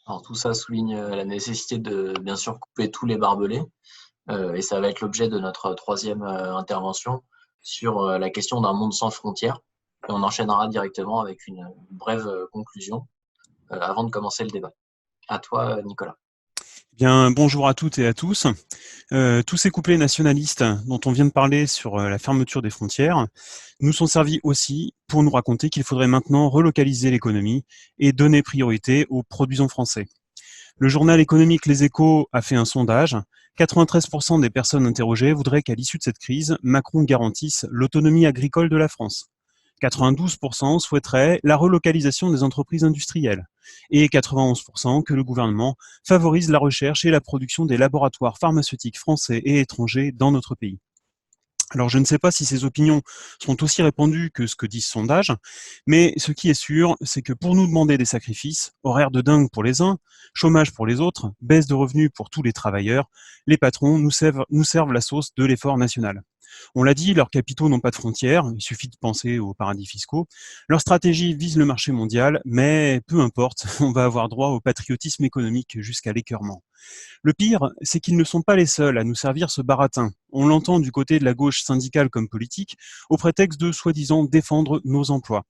Alors tout ça souligne la nécessité de bien sûr couper tous les barbelés, et ça va être l'objet de notre troisième intervention sur la question d'un monde sans frontières. Et on enchaînera directement avec une brève conclusion avant de commencer le débat. À toi, Nicolas. Bien, bonjour à toutes et à tous. Tous ces couplets nationalistes dont on vient de parler sur la fermeture des frontières nous sont servis aussi pour nous raconter qu'il faudrait maintenant relocaliser l'économie et donner priorité aux produisants français. Le journal économique Les Échos a fait un sondage. 93% des personnes interrogées voudraient qu'à l'issue de cette crise, Macron garantisse l'autonomie agricole de la France. 92% souhaiteraient la relocalisation des entreprises industrielles et 91% que le gouvernement favorise la recherche et la production des laboratoires pharmaceutiques français et étrangers dans notre pays. Alors je ne sais pas si ces opinions sont aussi répandues que ce que dit ce sondage, mais ce qui est sûr, c'est que pour nous demander des sacrifices, horaires de dingue pour les uns, chômage pour les autres, baisse de revenus pour tous les travailleurs, les patrons nous servent la sauce de l'effort national. On l'a dit, leurs capitaux n'ont pas de frontières, il suffit de penser aux paradis fiscaux. Leur stratégie vise le marché mondial, mais peu importe, on va avoir droit au patriotisme économique jusqu'à l'écœurement. Le pire, c'est qu'ils ne sont pas les seuls à nous servir ce baratin. On l'entend du côté de la gauche syndicale comme politique, au prétexte de soi-disant défendre nos emplois.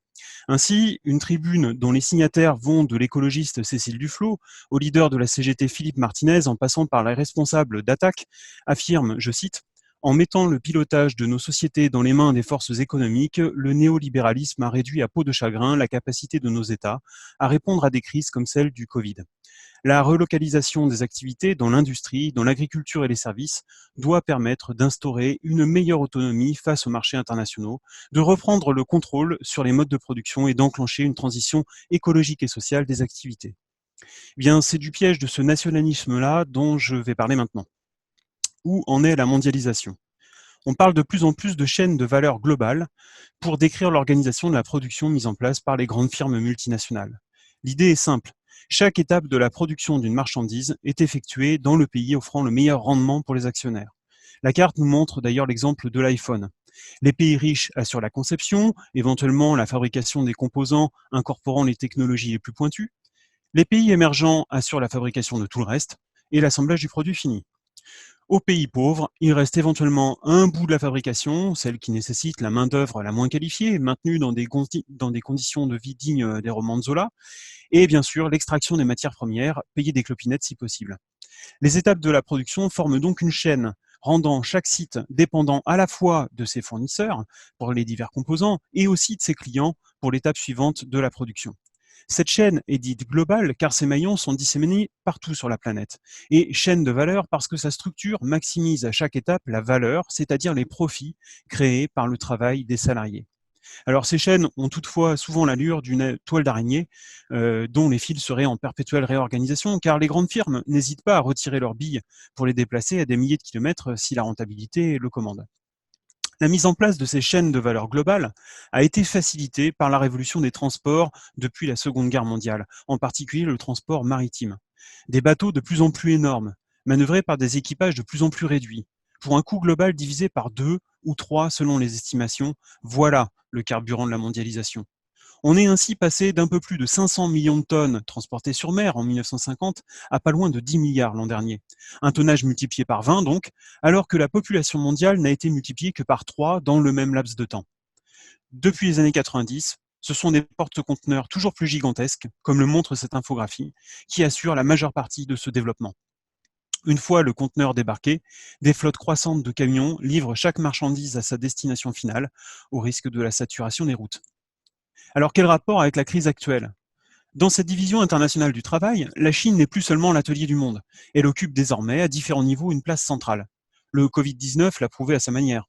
Ainsi, une tribune dont les signataires vont de l'écologiste Cécile Duflot au leader de la CGT Philippe Martinez en passant par les responsables d'Attac affirme, je cite, en mettant le pilotage de nos sociétés dans les mains des forces économiques, le néolibéralisme a réduit à peau de chagrin la capacité de nos États à répondre à des crises comme celle du Covid. La relocalisation des activités dans l'industrie, dans l'agriculture et les services doit permettre d'instaurer une meilleure autonomie face aux marchés internationaux, de reprendre le contrôle sur les modes de production et d'enclencher une transition écologique et sociale des activités. Eh bien, c'est du piège de ce nationalisme-là dont je vais parler maintenant. Où en est la mondialisation ? On parle de plus en plus de chaînes de valeur globales pour décrire l'organisation de la production mise en place par les grandes firmes multinationales. L'idée est simple. Chaque étape de la production d'une marchandise est effectuée dans le pays offrant le meilleur rendement pour les actionnaires. La carte nous montre d'ailleurs l'exemple de l'iPhone. Les pays riches assurent la conception, éventuellement la fabrication des composants incorporant les technologies les plus pointues. Les pays émergents assurent la fabrication de tout le reste et l'assemblage du produit fini. Aux pays pauvres, il reste éventuellement un bout de la fabrication, celle qui nécessite la main-d'œuvre la moins qualifiée, maintenue dans des conditions de vie dignes des romans de Zola, et bien sûr l'extraction des matières premières, payée des clopinettes si possible. Les étapes de la production forment donc une chaîne, rendant chaque site dépendant à la fois de ses fournisseurs pour les divers composants et aussi de ses clients pour l'étape suivante de la production. Cette chaîne est dite globale car ses maillons sont disséminés partout sur la planète. Et chaîne de valeur parce que sa structure maximise à chaque étape la valeur, c'est-à-dire les profits créés par le travail des salariés. Alors ces chaînes ont toutefois souvent l'allure d'une toile d'araignée dont les fils seraient en perpétuelle réorganisation, car les grandes firmes n'hésitent pas à retirer leurs billes pour les déplacer à des milliers de kilomètres si la rentabilité le commande. La mise en place de ces chaînes de valeur globale a été facilitée par la révolution des transports depuis la Seconde Guerre mondiale, en particulier le transport maritime. Des bateaux de plus en plus énormes, manœuvrés par des équipages de plus en plus réduits, pour un coût global divisé par 2 ou 3 selon les estimations, voilà le carburant de la mondialisation. On est ainsi passé d'un peu plus de 500 millions de tonnes transportées sur mer en 1950 à pas loin de 10 milliards l'an dernier. Un tonnage multiplié par 20 donc, alors que la population mondiale n'a été multipliée que par 3 dans le même laps de temps. Depuis les années 90, ce sont des porte-conteneurs toujours plus gigantesques, comme le montre cette infographie, qui assurent la majeure partie de ce développement. Une fois le conteneur débarqué, des flottes croissantes de camions livrent chaque marchandise à sa destination finale, au risque de la saturation des routes. Alors quel rapport avec la crise actuelle ? Dans cette division internationale du travail, la Chine n'est plus seulement l'atelier du monde. Elle occupe désormais à différents niveaux une place centrale. Le Covid-19 l'a prouvé à sa manière.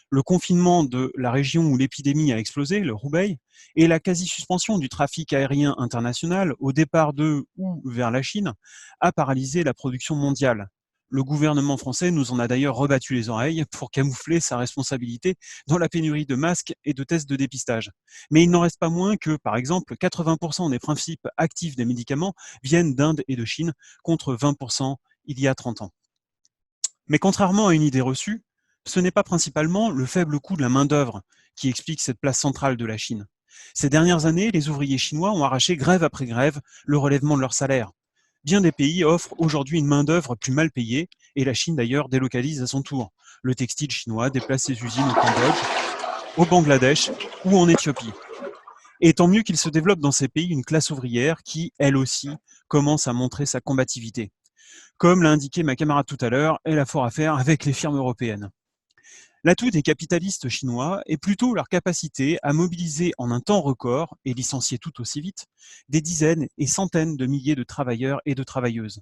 Le confinement de la région où l'épidémie a explosé, le Hubei, et la quasi-suspension du trafic aérien international au départ de ou vers la Chine a paralysé la production mondiale. Le gouvernement français nous en a d'ailleurs rebattu les oreilles pour camoufler sa responsabilité dans la pénurie de masques et de tests de dépistage. Mais il n'en reste pas moins que, par exemple, 80% des principes actifs des médicaments viennent d'Inde et de Chine, contre 20% il y a 30 ans. Mais contrairement à une idée reçue, ce n'est pas principalement le faible coût de la main-d'œuvre qui explique cette place centrale de la Chine. Ces dernières années, les ouvriers chinois ont arraché grève après grève le relèvement de leur salaire. Bien des pays offrent aujourd'hui une main-d'œuvre plus mal payée, et la Chine d'ailleurs délocalise à son tour. Le textile chinois déplace ses usines au Cambodge, au Bangladesh ou en Éthiopie. Et tant mieux qu'il se développe dans ces pays une classe ouvrière qui, elle aussi, commence à montrer sa combativité. Comme l'a indiqué ma camarade tout à l'heure, elle a fort à faire avec les firmes européennes. L'atout des capitalistes chinois est plutôt leur capacité à mobiliser en un temps record, et licencier tout aussi vite, des dizaines et centaines de milliers de travailleurs et de travailleuses.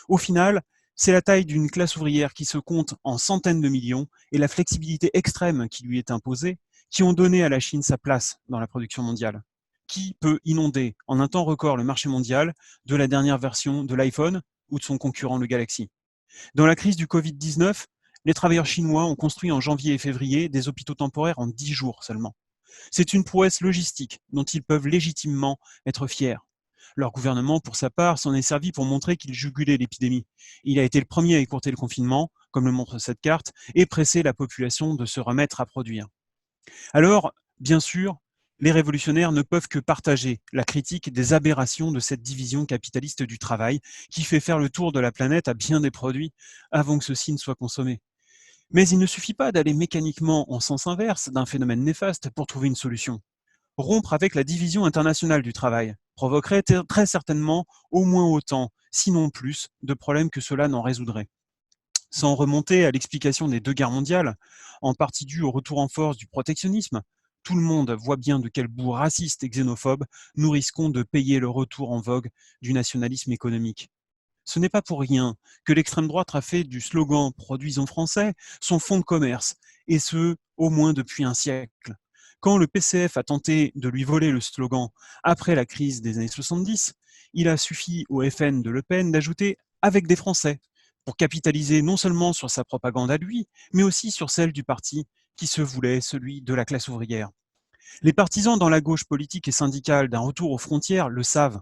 Au final, c'est la taille d'une classe ouvrière qui se compte en centaines de millions et la flexibilité extrême qui lui est imposée qui ont donné à la Chine sa place dans la production mondiale. Qui peut inonder en un temps record le marché mondial de la dernière version de l'iPhone ou de son concurrent le Galaxy? Dans la crise du Covid-19, les travailleurs chinois ont construit en janvier et février des hôpitaux temporaires en 10 jours seulement. C'est une prouesse logistique dont ils peuvent légitimement être fiers. Leur gouvernement, pour sa part, s'en est servi pour montrer qu'il jugulait l'épidémie. Il a été le premier à écourter le confinement, comme le montre cette carte, et presser la population de se remettre à produire. Alors, bien sûr, les révolutionnaires ne peuvent que partager la critique des aberrations de cette division capitaliste du travail qui fait faire le tour de la planète à bien des produits avant que ceux-ci ne soient consommés. Mais il ne suffit pas d'aller mécaniquement en sens inverse d'un phénomène néfaste pour trouver une solution. Rompre avec la division internationale du travail provoquerait très certainement au moins autant, sinon plus, de problèmes que cela n'en résoudrait. Sans remonter à l'explication des deux guerres mondiales, en partie due au retour en force du protectionnisme, tout le monde voit bien de quel bout raciste et xénophobe nous risquons de payer le retour en vogue du nationalisme économique. Ce n'est pas pour rien que l'extrême droite a fait du slogan Produisons français son fonds de commerce, et ce, au moins depuis un siècle. Quand le PCF a tenté de lui voler le slogan après la crise des années 70, il a suffi au FN de Le Pen d'ajouter avec des Français pour capitaliser non seulement sur sa propagande à lui, mais aussi sur celle du parti qui se voulait celui de la classe ouvrière. Les partisans dans la gauche politique et syndicale d'un retour aux frontières le savent.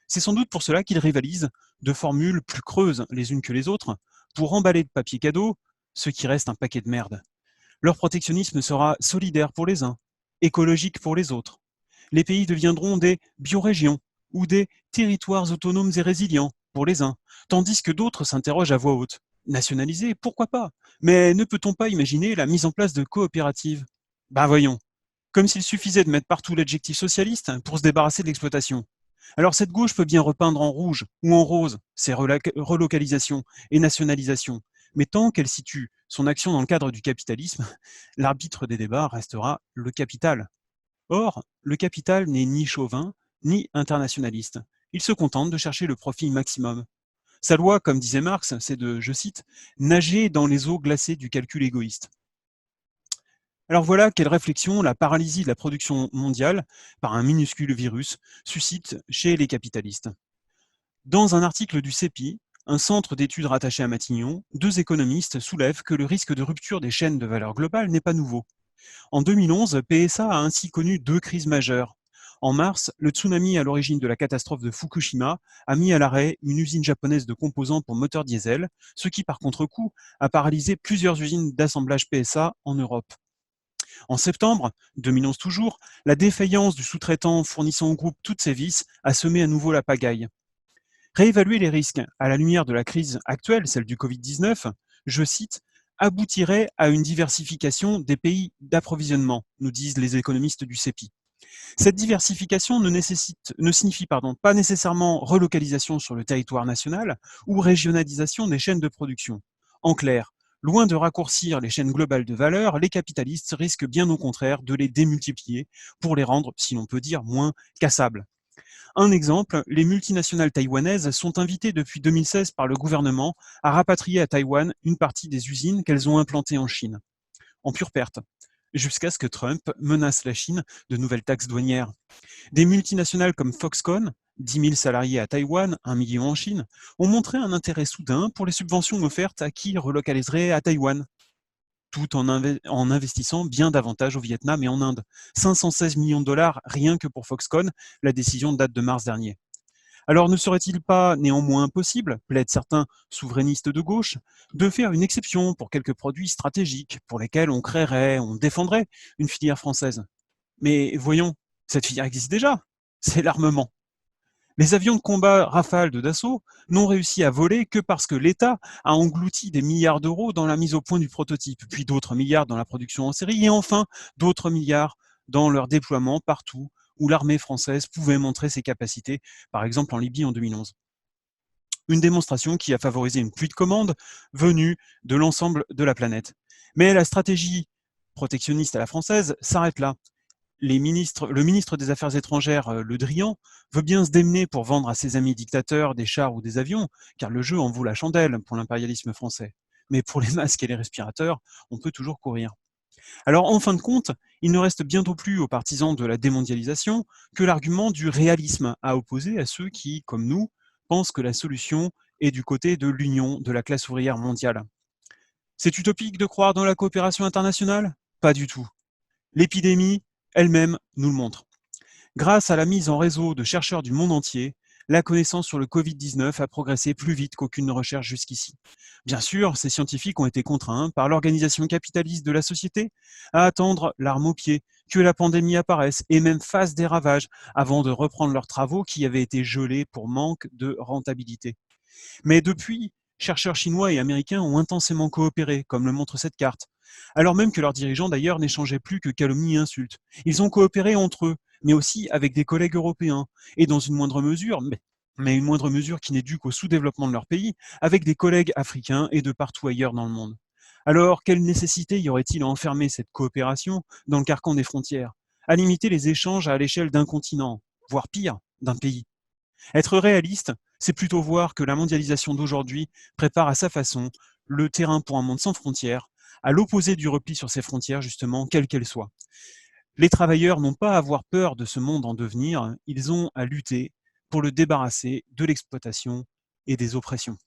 C'est sans doute pour cela qu'ils rivalisent de formules plus creuses les unes que les autres pour emballer de papier cadeau ce qui reste un paquet de merde. Leur protectionnisme sera solidaire pour les uns, écologique pour les autres. Les pays deviendront des biorégions ou des territoires autonomes et résilients pour les uns, tandis que d'autres s'interrogent à voix haute. Nationaliser, pourquoi pas? Mais ne peut-on pas imaginer la mise en place de coopératives? Ben voyons, comme s'il suffisait de mettre partout l'adjectif socialiste pour se débarrasser de l'exploitation. Alors cette gauche peut bien repeindre en rouge ou en rose ces relocalisations et nationalisations, mais tant qu'elle situe son action dans le cadre du capitalisme, l'arbitre des débats restera le capital. Or, le capital n'est ni chauvin, ni internationaliste. Il se contente de chercher le profit maximum. Sa loi, comme disait Marx, c'est de, je cite, nager dans les eaux glacées du calcul égoïste. Alors voilà quelle réflexion la paralysie de la production mondiale par un minuscule virus suscite chez les capitalistes. Dans un article du CEPI, un centre d'études rattaché à Matignon, deux économistes soulèvent que le risque de rupture des chaînes de valeur globale n'est pas nouveau. En 2011, PSA a ainsi connu deux crises majeures. En mars, le tsunami à l'origine de la catastrophe de Fukushima a mis à l'arrêt une usine japonaise de composants pour moteurs diesel, ce qui par contre-coup a paralysé plusieurs usines d'assemblage PSA en Europe. En septembre 2011 toujours, la défaillance du sous-traitant fournissant au groupe toutes ses vis a semé à nouveau la pagaille. Réévaluer les risques à la lumière de la crise actuelle, celle du Covid-19, je cite, aboutirait à une diversification des pays d'approvisionnement, nous disent les économistes du CEPI. Cette diversification ne signifie pas nécessairement relocalisation sur le territoire national ou régionalisation des chaînes de production. En clair, loin de raccourcir les chaînes globales de valeur, les capitalistes risquent bien au contraire de les démultiplier pour les rendre, si l'on peut dire, moins cassables. Un exemple, les multinationales taïwanaises sont invitées depuis 2016 par le gouvernement à rapatrier à Taïwan une partie des usines qu'elles ont implantées en Chine, en pure perte, jusqu'à ce que Trump menace la Chine de nouvelles taxes douanières. Des multinationales comme Foxconn, 10 000 salariés à Taïwan, 1 million en Chine, ont montré un intérêt soudain pour les subventions offertes à qui relocaliserait à Taïwan, tout en investissant bien davantage au Vietnam et en Inde. 516 millions de dollars rien que pour Foxconn, la décision date de mars dernier. Alors ne serait-il pas néanmoins possible, plaident certains souverainistes de gauche, de faire une exception pour quelques produits stratégiques pour lesquels on créerait, on défendrait une filière française? Mais voyons, cette filière existe déjà, c'est l'armement. Les avions de combat Rafale de Dassault n'ont réussi à voler que parce que l'État a englouti des milliards d'euros dans la mise au point du prototype, puis d'autres milliards dans la production en série, et enfin d'autres milliards dans leur déploiement partout où l'armée française pouvait montrer ses capacités, par exemple en Libye en 2011. Une démonstration qui a favorisé une pluie de commandes venues de l'ensemble de la planète. Mais la stratégie protectionniste à la française s'arrête là. Le ministre des Affaires étrangères, Le Drian, veut bien se démener pour vendre à ses amis dictateurs des chars ou des avions, car le jeu en vaut la chandelle pour l'impérialisme français. Mais pour les masques et les respirateurs, on peut toujours courir. Alors, en fin de compte, il ne reste bientôt plus aux partisans de la démondialisation que l'argument du réalisme à opposer à ceux qui, comme nous, pensent que la solution est du côté de l'union de la classe ouvrière mondiale. C'est utopique de croire dans la coopération internationale? Pas du tout. L'épidémie elle-même nous le montre. Grâce à la mise en réseau de chercheurs du monde entier, la connaissance sur le Covid-19 a progressé plus vite qu'aucune recherche jusqu'ici. Bien sûr, ces scientifiques ont été contraints par l'organisation capitaliste de la société à attendre l'arme au pied, que la pandémie apparaisse et même fasse des ravages avant de reprendre leurs travaux qui avaient été gelés pour manque de rentabilité. Mais depuis, chercheurs chinois et américains ont intensément coopéré, comme le montre cette carte, alors même que leurs dirigeants d'ailleurs n'échangeaient plus que calomnies et insultes. Ils ont coopéré entre eux, mais aussi avec des collègues européens, et dans une moindre mesure, mais une moindre mesure qui n'est due qu'au sous-développement de leur pays, avec des collègues africains et de partout ailleurs dans le monde. Alors, quelle nécessité y aurait-il à enfermer cette coopération dans le carcan des frontières, à limiter les échanges à l'échelle d'un continent, voire pire, d'un pays? Être réaliste, c'est plutôt voir que la mondialisation d'aujourd'hui prépare à sa façon le terrain pour un monde sans frontières, à l'opposé du repli sur ses frontières, justement, quelles qu'elles soient. Les travailleurs n'ont pas à avoir peur de ce monde en devenir, ils ont à lutter pour le débarrasser de l'exploitation et des oppressions.